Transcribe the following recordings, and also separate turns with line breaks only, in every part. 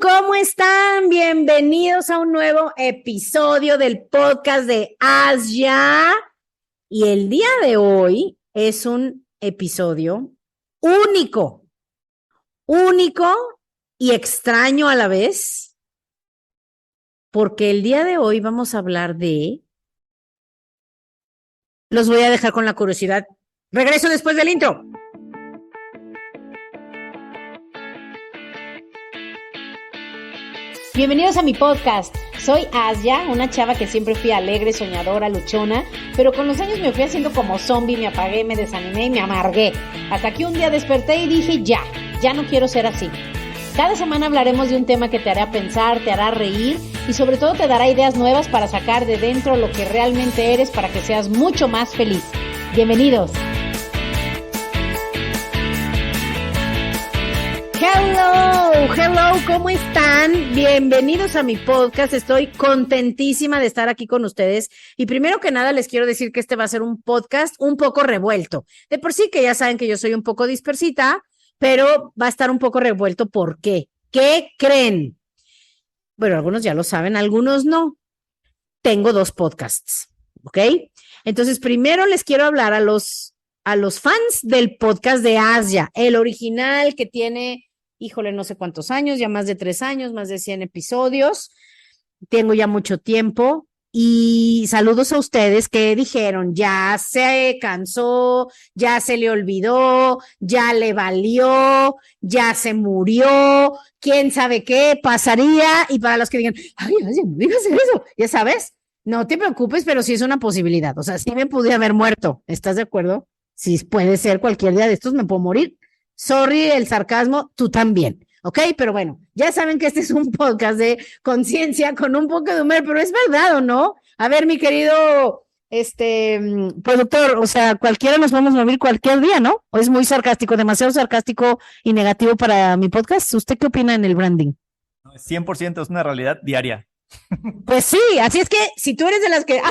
¿Cómo están? Bienvenidos a un nuevo episodio del podcast de Asia. Y el día de hoy es un episodio único y extraño a la vez, porque el día de hoy vamos a hablar de... Los voy a dejar con la curiosidad. Regreso después del intro. Bienvenidos a mi podcast. Soy Asia, una chava que siempre fui alegre, soñadora, luchona, pero con los años me fui haciendo como zombie, me apagué, me desanimé y me amargué. Hasta que un día desperté y dije, ya no quiero ser así. Cada semana hablaremos de un tema que te hará pensar, te hará reír y sobre todo te dará ideas nuevas para sacar de dentro lo que realmente eres para que seas mucho más feliz. Bienvenidos. Hello, ¿cómo están? Bienvenidos a mi podcast. Estoy contentísima de estar aquí con ustedes. Y primero que nada les quiero decir que este va a ser un podcast un poco revuelto. De por sí que ya saben que yo soy un poco dispersita, pero va a estar un poco revuelto. ¿Por qué? ¿Qué creen? Bueno, algunos ya lo saben, algunos no. Tengo 2 podcasts, ¿ok? Entonces, primero les quiero hablar a los fans del podcast de Asia, el original que tiene... híjole, no sé cuántos años, ya más de 3 años, más de 100 episodios. Tengo ya mucho tiempo y saludos a ustedes que dijeron, ya se cansó, ya se le olvidó, ya le valió, ya se murió, quién sabe qué pasaría. Y para los que digan, ay, no digas eso, ya sabes, no te preocupes, pero sí es una posibilidad. O sea, sí me pude haber muerto, ¿estás de acuerdo? Sí puede ser, cualquier día de estos me puedo morir. Sorry el sarcasmo, tú también, ¿ok? Pero bueno, ya saben que este es un podcast de conciencia con un poco de humor, pero es verdad, ¿o no? A ver, mi querido productor, o sea, cualquiera nos vamos a morir cualquier día, ¿no? ¿O es muy sarcástico, demasiado sarcástico y negativo para mi podcast? ¿Usted qué opina en el branding?
100% es una realidad diaria.
Pues sí, así es que si tú eres de las que,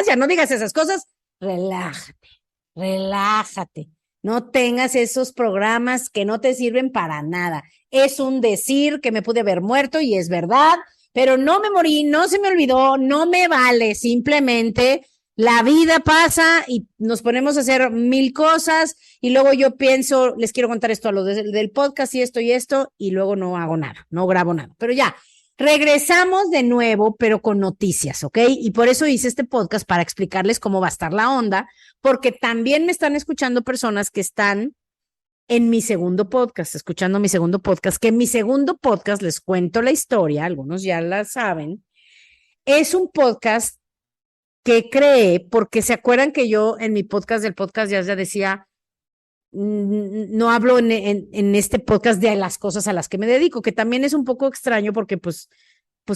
ya no digas esas cosas, relájate. No tengas esos programas que no te sirven para nada. Es un decir que me pude haber muerto y es verdad, pero no me morí, no se me olvidó, no me vale. Simplemente la vida pasa y nos ponemos a hacer 1000 cosas y luego yo pienso, les quiero contar esto a lo del podcast y esto, y luego no hago nada, no grabo nada. Pero ya, regresamos de nuevo, pero con noticias, ¿ok? Y por eso hice este podcast para explicarles cómo va a estar la onda, porque también me están escuchando personas que están en mi segundo podcast, escuchando mi segundo podcast, que en mi segundo podcast les cuento la historia, algunos ya la saben, es un podcast que creé porque se acuerdan que yo en mi podcast del podcast ya decía, no hablo en este podcast de las cosas a las que me dedico, que también es un poco extraño porque pues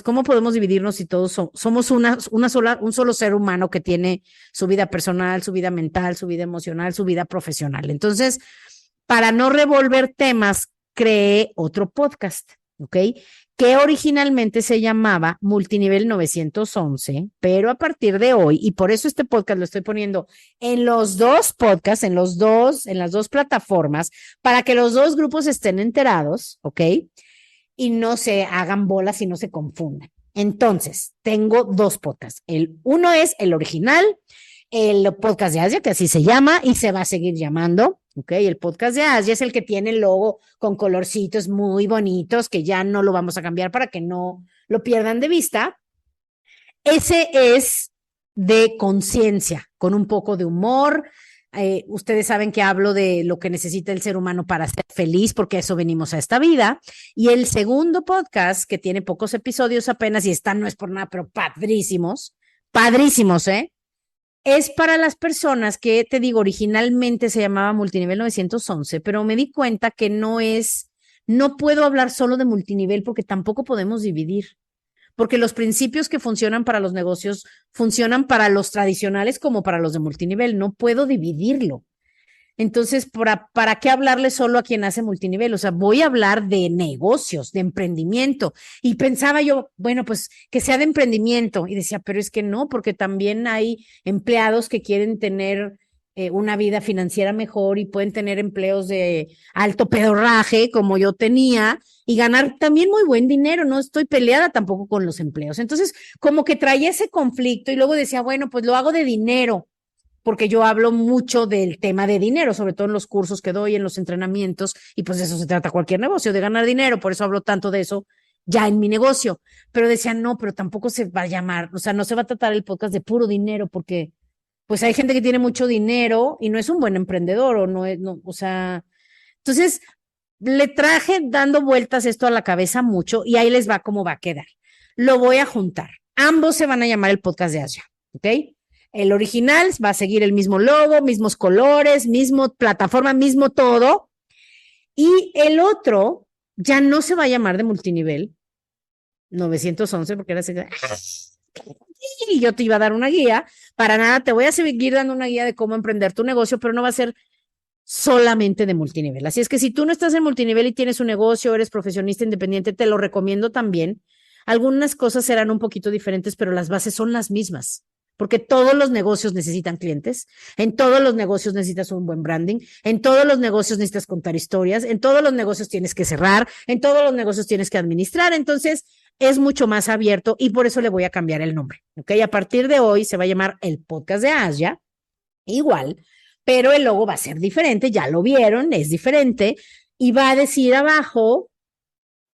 ¿cómo podemos dividirnos si todos somos un solo ser humano que tiene su vida personal, su vida mental, su vida emocional, su vida profesional? Entonces, para no revolver temas, creé otro podcast, ¿ok? Que originalmente se llamaba Multinivel 911, pero a partir de hoy, y por eso este podcast lo estoy poniendo en los 2 podcasts, en las 2 plataformas, para que los 2 grupos estén enterados, ¿ok? Y no se hagan bolas y no se confundan. Entonces, tengo 2 podcasts. Uno es el original, el podcast de Asia, que así se llama y se va a seguir llamando, ¿ok? El podcast de Asia es el que tiene el logo con colorcitos muy bonitos, que ya no lo vamos a cambiar para que no lo pierdan de vista. Ese es de conciencia, con un poco de humor. Ustedes saben que hablo de lo que necesita el ser humano para ser feliz, porque a eso venimos a esta vida. Y el segundo podcast, que tiene pocos episodios apenas y están, no es por nada, pero padrísimos, ¿eh? Es para las personas que, te digo, originalmente se llamaba Multinivel 911, pero me di cuenta que no puedo hablar solo de multinivel porque tampoco podemos dividir. Porque los principios que funcionan para los negocios funcionan para los tradicionales como para los de multinivel. No puedo dividirlo. Entonces, ¿para qué hablarle solo a quien hace multinivel? O sea, voy a hablar de negocios, de emprendimiento. Y pensaba yo, bueno, pues que sea de emprendimiento. Y decía, pero es que no, porque también hay empleados que quieren tener una vida financiera mejor y pueden tener empleos de alto pedorraje como yo tenía y ganar también muy buen dinero. No estoy peleada tampoco con los empleos. Entonces, como que traía ese conflicto y luego decía, bueno, pues lo hago de dinero, porque yo hablo mucho del tema de dinero, sobre todo en los cursos que doy, en los entrenamientos, y pues de eso se trata cualquier negocio, de ganar dinero, por eso hablo tanto de eso ya en mi negocio. Pero decía, no, pero tampoco se va a llamar, o sea, no se va a tratar el podcast de puro dinero, porque pues hay gente que tiene mucho dinero y no es un buen emprendedor o no es, no, o sea, entonces le traje dando vueltas esto a la cabeza mucho y ahí les va cómo va a quedar. Lo voy a juntar. Ambos se van a llamar el podcast de Asia, ¿ok? El original va a seguir el mismo logo, mismos colores, mismo plataforma, mismo todo. Y el otro ya no se va a llamar de multinivel 911 porque era así. Y yo te iba a dar una guía, para nada, te voy a seguir dando una guía de cómo emprender tu negocio, pero no va a ser solamente de multinivel. Así es que si tú no estás en multinivel y tienes un negocio, eres profesionista independiente, te lo recomiendo también. Algunas cosas serán un poquito diferentes, pero las bases son las mismas. Porque todos los negocios necesitan clientes, en todos los negocios necesitas un buen branding, en todos los negocios necesitas contar historias, en todos los negocios tienes que cerrar, en todos los negocios tienes que administrar. Entonces, es mucho más abierto y por eso le voy a cambiar el nombre. ¿Ok? A partir de hoy se va a llamar el podcast de Asia, igual, pero el logo va a ser diferente, ya lo vieron, es diferente y va a decir abajo,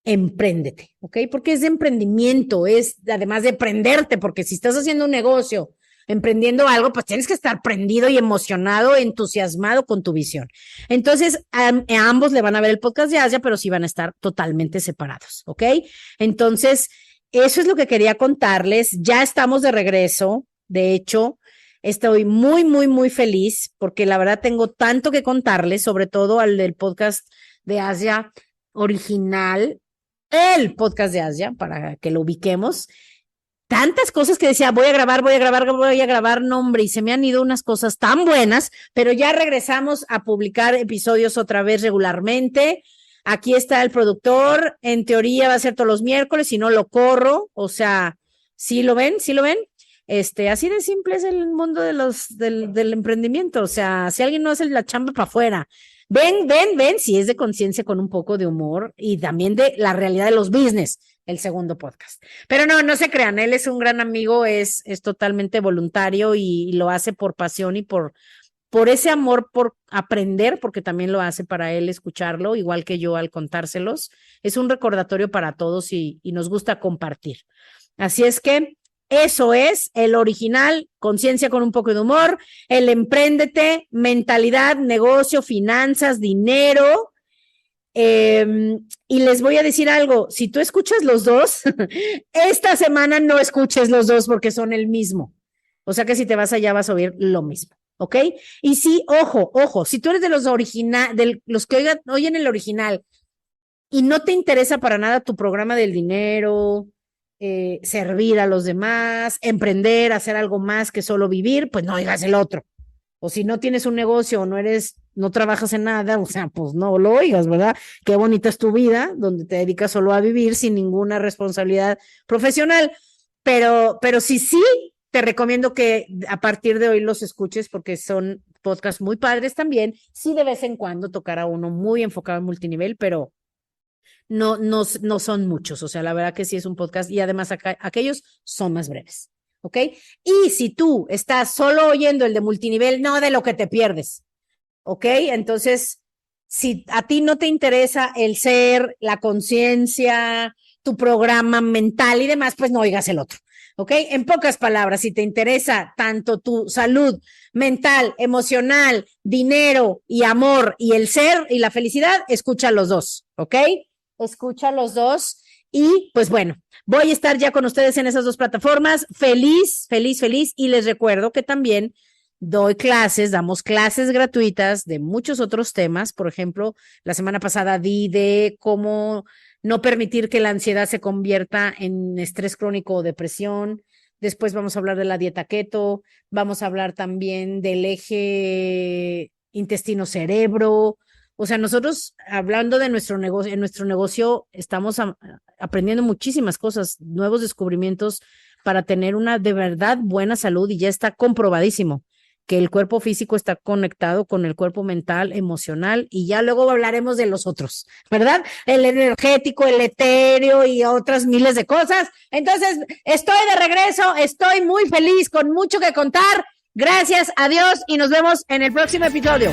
empréndete, ¿ok? Porque es de emprendimiento, es además de prenderte, porque si estás haciendo un negocio, emprendiendo algo, pues tienes que estar prendido y emocionado, entusiasmado con tu visión. Entonces, a ambos le van a ver el podcast de Asia, pero sí van a estar totalmente separados, ¿ok? Entonces, eso es lo que quería contarles. Ya estamos de regreso. De hecho, estoy muy, muy, muy feliz porque la verdad tengo tanto que contarles, sobre todo al del podcast de Asia original, el podcast de Asia, para que lo ubiquemos. Tantas cosas que decía, voy a grabar, no, hombre, y se me han ido unas cosas tan buenas, pero ya regresamos a publicar episodios otra vez regularmente. Aquí está el productor, en teoría va a ser todos los miércoles, si no lo corro, o sea, ¿sí lo ven? ¿Sí lo ven? Así de simple es el mundo del emprendimiento, o sea, si alguien no hace la chamba para afuera, ven, si es de conciencia con un poco de humor y también de la realidad de los business, el segundo podcast. Pero no se crean, él es un gran amigo, es totalmente voluntario y lo hace por pasión y por ese amor por aprender, porque también lo hace para él escucharlo, igual que yo al contárselos. Es un recordatorio para todos y nos gusta compartir. Así es que eso es el original, conciencia con un poco de humor, el empréndete, mentalidad, negocio, finanzas, dinero. Y les voy a decir algo, si tú escuchas los dos, esta semana no escuches los dos porque son el mismo. O sea que si te vas allá vas a oír lo mismo, ¿ok? Y sí, ojo, si tú eres de los de los que oyen el original y no te interesa para nada tu programa del dinero, servir a los demás, emprender, hacer algo más que solo vivir, pues no oigas el otro. O si no tienes un negocio o no trabajas en nada, o sea, pues no lo oigas, ¿verdad? Qué bonita es tu vida, donde te dedicas solo a vivir sin ninguna responsabilidad profesional. Pero sí, te recomiendo que a partir de hoy los escuches porque son podcasts muy padres también. Sí, de vez en cuando tocará uno muy enfocado en multinivel, pero no son muchos. O sea, la verdad que sí es un podcast y además aquellos son más breves. ¿Ok? Y si tú estás solo oyendo el de multinivel, no de lo que te pierdes. ¿Ok? Entonces, si a ti no te interesa el ser, la conciencia, tu programa mental y demás, pues no oigas el otro. ¿Ok? En pocas palabras, si te interesa tanto tu salud mental, emocional, dinero y amor y el ser y la felicidad, escucha los dos. ¿Ok? Escucha los dos. Y pues bueno, voy a estar ya con ustedes en esas dos plataformas. Feliz. Y les recuerdo que también damos clases gratuitas de muchos otros temas. Por ejemplo, la semana pasada di de cómo no permitir que la ansiedad se convierta en estrés crónico o depresión. Después vamos a hablar de la dieta keto. Vamos a hablar también del eje intestino-cerebro. O sea, nosotros hablando de nuestro negocio, en nuestro negocio estamos aprendiendo muchísimas cosas, nuevos descubrimientos para tener una de verdad buena salud y ya está comprobadísimo que el cuerpo físico está conectado con el cuerpo mental, emocional, y ya luego hablaremos de los otros, ¿verdad? El energético, el etéreo y otras miles de cosas. Entonces, estoy de regreso, estoy muy feliz, con mucho que contar. Gracias a Dios y nos vemos en el próximo episodio.